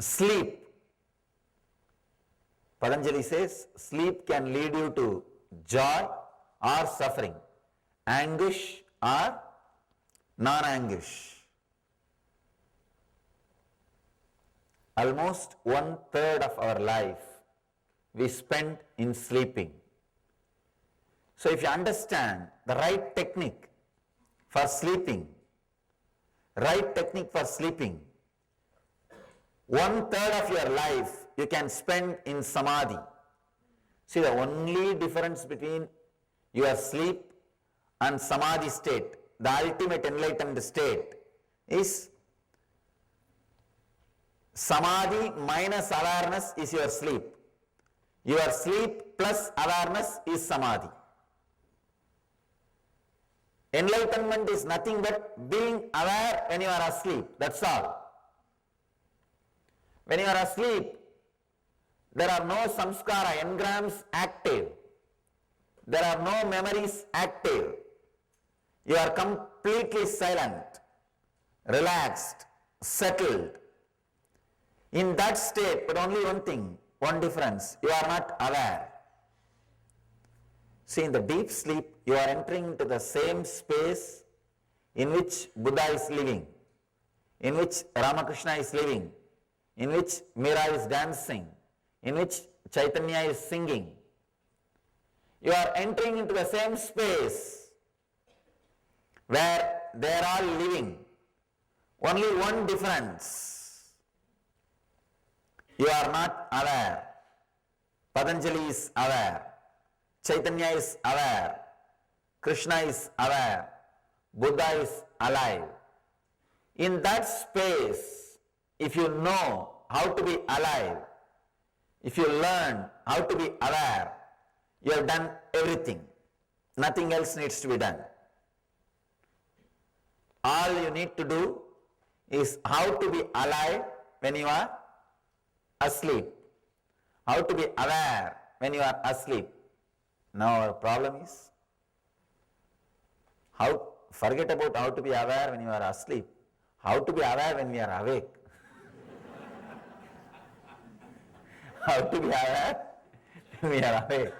sleep. Patanjali says sleep can lead you to joy or suffering, anguish or non-anguish. Almost 1/3 of our life we spend in sleeping. So if you understand the right technique for sleeping, 1/3 of your life you can spend in samadhi. See, the only difference between your sleep and samadhi state, the ultimate enlightened state, is samadhi minus awareness is your sleep. Your sleep plus awareness is samadhi. Enlightenment is nothing but being aware when you are asleep. That's all. When you are asleep, there are no samskara, engrams active. There are no memories active. You are completely silent, relaxed, settled. In that state, but only one thing, one difference, you are not aware. See, in the deep sleep, you are entering into the same space in which Buddha is living, in which Ramakrishna is living, in which Meera is dancing, in which Chaitanya is singing. You are entering into the same space where they are all living. Only one difference. You are not aware. Patanjali is aware. Chaitanya is aware. Krishna is aware. Buddha is alive. In that space, if you know how to be alive, if you learn how to be aware, you have done everything. Nothing else needs to be done. All you need to do is how to be alive when you are asleep. How to be aware when you are asleep. Now our problem is, forget about how to be aware when you are asleep. How to be aware when we are awake. How to be aware when we are awake.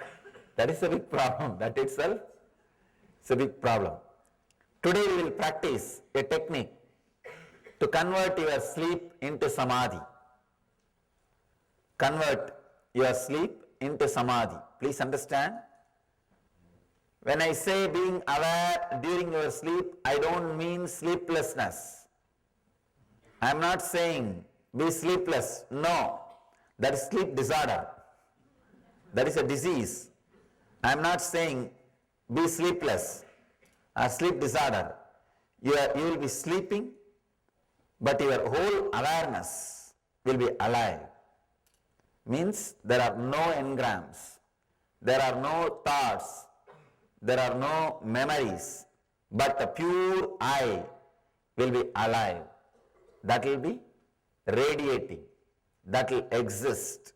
That is a big problem. That itself is a big problem. Today we will practice a technique to convert your sleep into samadhi. Convert your sleep into samadhi. Please understand. When I say being aware during your sleep, I don't mean sleeplessness. I am not saying be sleepless. No, that is sleep disorder. That is a disease. I am not saying be sleepless or sleep disorder. You will be sleeping, but your whole awareness will be alive. Means there are no engrams, there are no thoughts, there are no memories, but the pure I will be alive. That will be radiating, that will exist.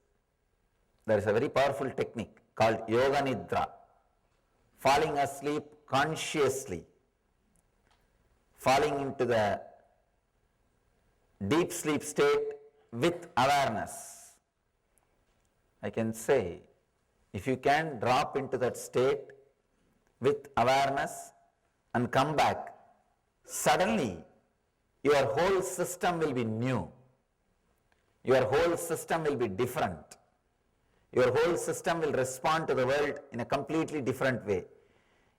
There is a very powerful technique called Yoga Nidra, falling asleep consciously, falling into the deep sleep state with awareness. I can say, if you can drop into that state with awareness and come back, suddenly your whole system will be new. Your whole system will be different. Your whole system will respond to the world in a completely different way.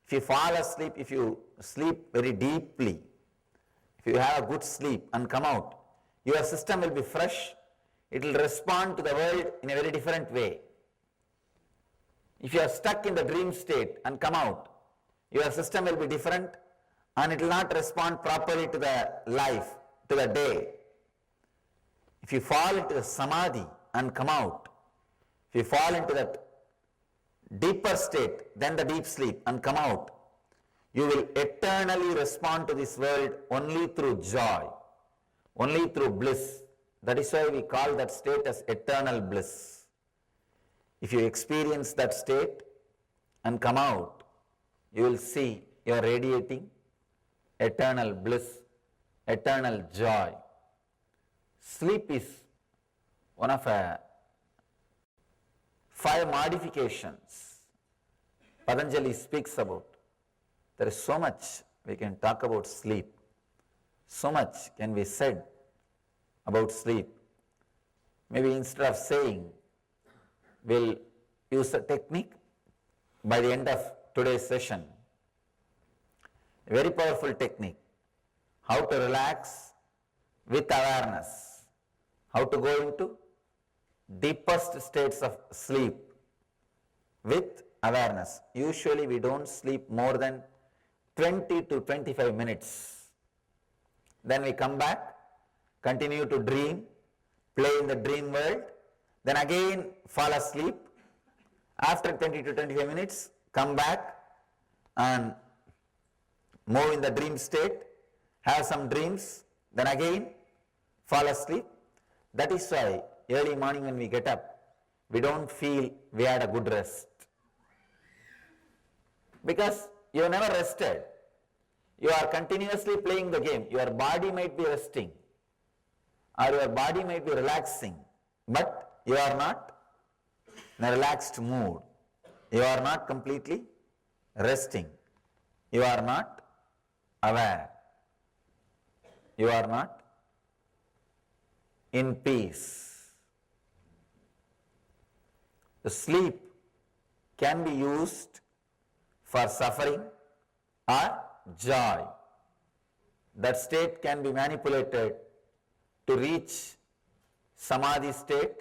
If you fall asleep, if you sleep very deeply, if you have a good sleep and come out, your system will be fresh. It will respond to the world in a very different way. If you are stuck in the dream state and come out, your system will be different and it will not respond properly to the life, to the day. If you fall into the samadhi and come out, if you fall into that deeper state than the deep sleep and come out, you will eternally respond to this world only through joy, only through bliss. That is why we call that state as eternal bliss. If you experience that state and come out, you will see you are radiating eternal bliss, eternal joy. Sleep is one of 5 modifications Patanjali speaks about. There is so much we can talk about sleep. So much can be said about sleep. Maybe instead of saying, we'll use a technique by the end of today's session. A very powerful technique. How to relax with awareness. How to go into deepest states of sleep with awareness. Usually we don't sleep more than 20 to 25 minutes. Then we come back, continue to dream, play in the dream world, then again fall asleep. After 20 to 25 minutes, come back and move in the dream state, have some dreams, then again fall asleep. That is why early morning when we get up, we don't feel we had a good rest. Because you have never rested. You are continuously playing the game. Your body might be resting or your body might be relaxing, but you are not in a relaxed mood. You are not completely resting. You are not aware. You are not in peace. The sleep can be used for suffering or joy. That state can be manipulated to reach samadhi state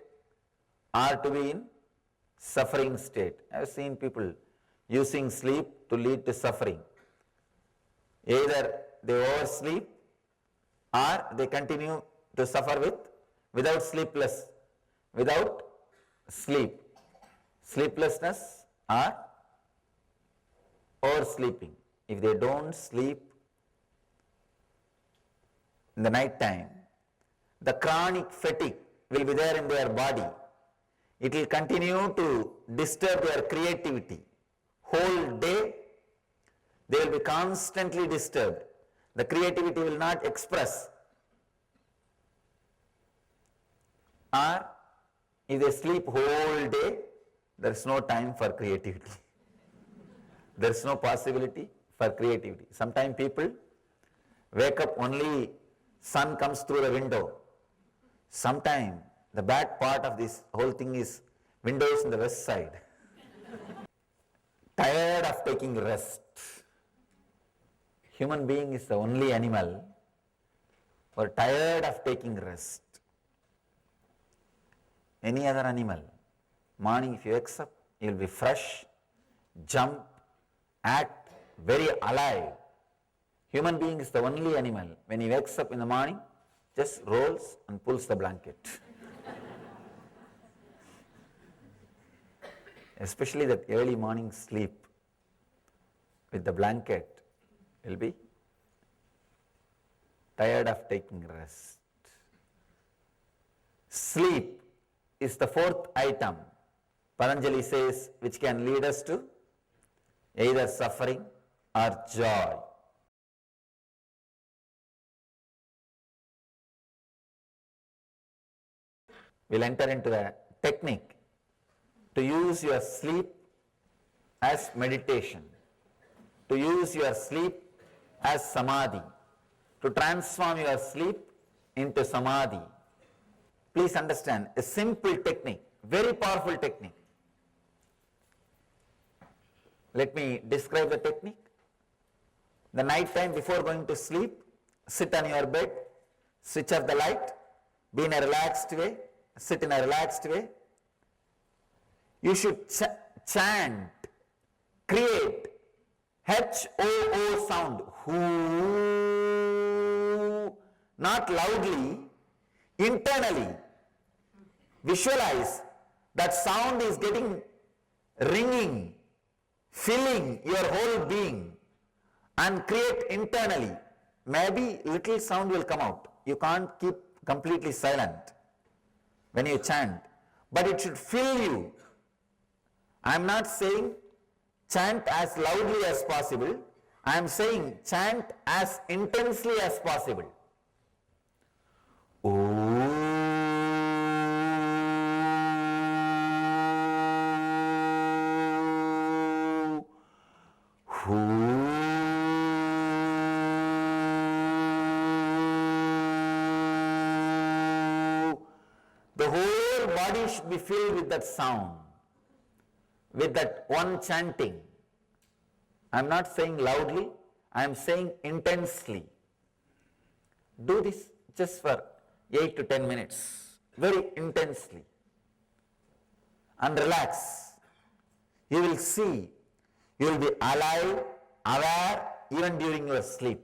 or to be in suffering state. I have seen people using sleep to lead to suffering. Either they oversleep or they continue to suffer without sleep, sleeplessness or oversleeping. If they don't sleep in the night time, the chronic fatigue will be there in their body. It will continue to disturb their creativity. Whole day, they will be constantly disturbed. The creativity will not express. Or if they sleep whole day, there is no time for creativity. There is no possibility for creativity. Sometimes people wake up only sun comes through the window. Sometimes the bad part of this whole thing is windows in the west side. Tired of taking rest. Human being is the only animal who are tired of taking rest. Any other animal, morning if you wake up, you will be fresh, jump, act very alive. Human being is the only animal, when he wakes up in the morning, just rolls and pulls the blanket. Especially that early morning sleep with the blanket will be tired of taking rest. Sleep is the 4th item, Patanjali says, which can lead us to either suffering or joy. We'll enter into the technique to use your sleep as meditation, to use your sleep as samadhi, to transform your sleep into samadhi. Please understand, a simple technique, very powerful technique. Let me describe the technique. The night time before going to sleep, sit on your bed, switch off the light, be in a relaxed way, sit in a relaxed way. You should chant, create H-O-O sound, whoo, not loudly, internally. Visualize that sound is getting ringing, filling your whole being, and create internally. Maybe little sound will come out. You can't keep completely silent when you chant, but it should fill you. I am not saying chant as loudly as possible. I am saying chant as intensely as possible. Om. body should be filled with that sound, with that one chanting. I am not saying loudly, I am saying intensely. Do this just for 8 to 10 minutes, very intensely. And relax. You will see, you will be alive, aware, even during your sleep.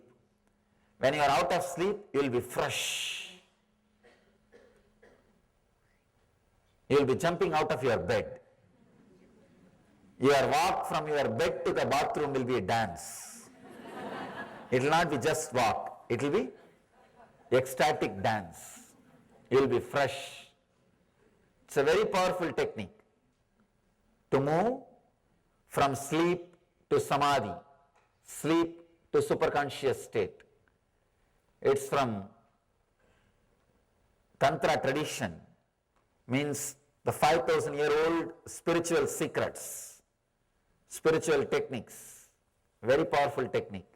When you are out of sleep, you will be fresh. You will be jumping out of your bed. Your walk from your bed to the bathroom will be a dance. It will not be just walk. It will be ecstatic dance. You will be fresh. It's a very powerful technique to move from sleep to samadhi, sleep to superconscious state. It's from Tantra tradition, means the 5,000-year-old spiritual secrets, spiritual techniques, very powerful technique.